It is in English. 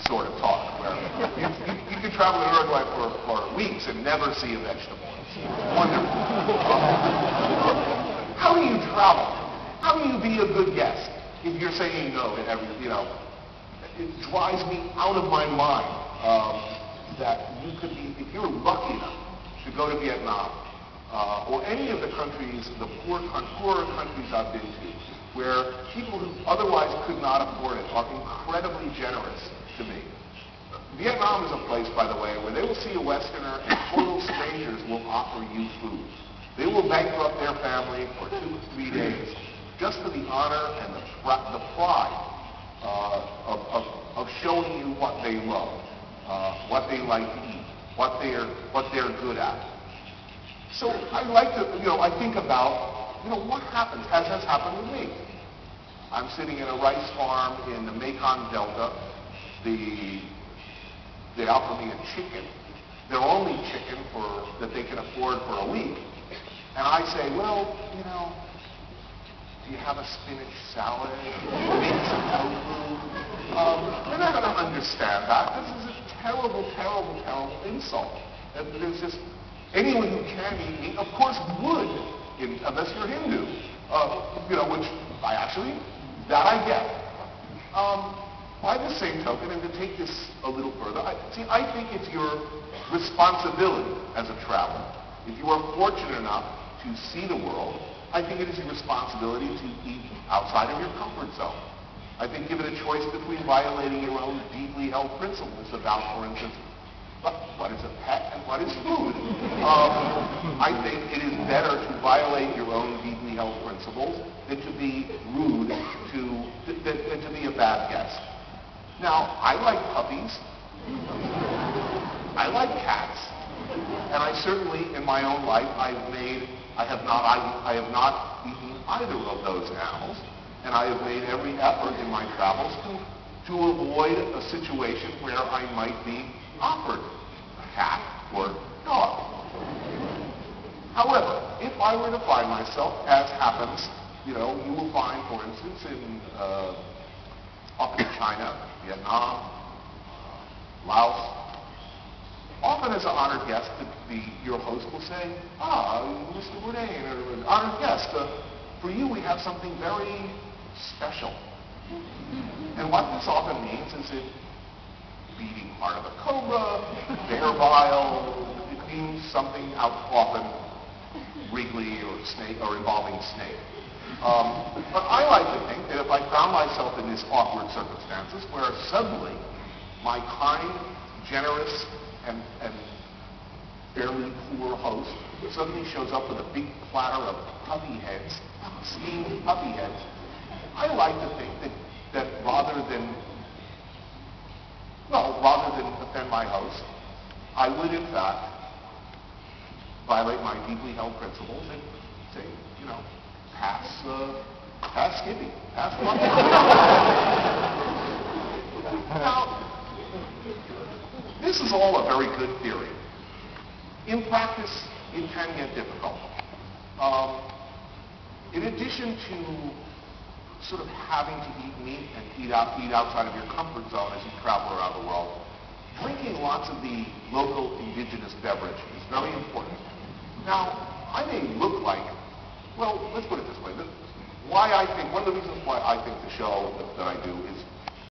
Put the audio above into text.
sort of talk, where you can travel in Uruguay for weeks and never see a vegetable. It's wonderful. How do you travel? How do you be a good guest if you're saying no to every, it drives me out of my mind that you could be, if you're lucky enough to go to Vietnam, or any of the countries, the poorer countries I've been to, where people who otherwise could not afford it are incredibly generous to me. Vietnam is a place, by the way, where they will see a Westerner and total strangers will offer you food. They will bankrupt their family for 2 or 3 days just for the honor and the pride of showing you what they love, what they like to eat, what they're good at. So I like to, I think about, what happens, as has happened with me. I'm sitting in a rice farm in the Mekong Delta. They offer me a chicken, their only chicken that they can afford for a week. And I say, well, do you have a spinach salad? Maybe some tofu? They're not going to understand that. This is a terrible, terrible, terrible insult. There's just anyone who can eat meat, of course, would, unless you're Hindu, which I get. By the same token, and to take this a little further, I think it's your responsibility as a traveler. If you are fortunate enough to see the world, I think it is your responsibility to eat outside of your comfort zone. I think given a choice between violating your own deeply held principles about, for instance, what is a pet and what is food, I think it is better to violate your own deeply held principles than to be rude, than to be a bad guest. Now, I like puppies. I like cats. And I certainly, in my own life, I have not eaten either of those animals. And I have made every effort in my travels to avoid a situation where I might be offered a cat or dog. However, if I were to find myself, as happens, you will find, for instance, often in China, Vietnam, Laos, often as an honored guest, your host will say, Mr. Bourdain, or honored guest, for you we have something very special. And what this often means is it beating heart of a cobra, bear bile, it means something often wriggly or snake or involving snake. But I like to think that if I found myself in these awkward circumstances where suddenly my kind, generous, and fairly poor host suddenly shows up with a big platter of puppy heads, steamed puppy heads, I like to think that rather than offend my host, I would in fact violate my deeply held principles and say, pass Skippy, pass Monkey. Now, this is all a very good theory. In practice, it can get difficult. In addition to sort of having to eat meat and eat outside of your comfort zone as you travel around the world, drinking lots of the local indigenous beverage is very important. Now, I may look like, well, let's put it this way. One of the reasons why I think the show that I do is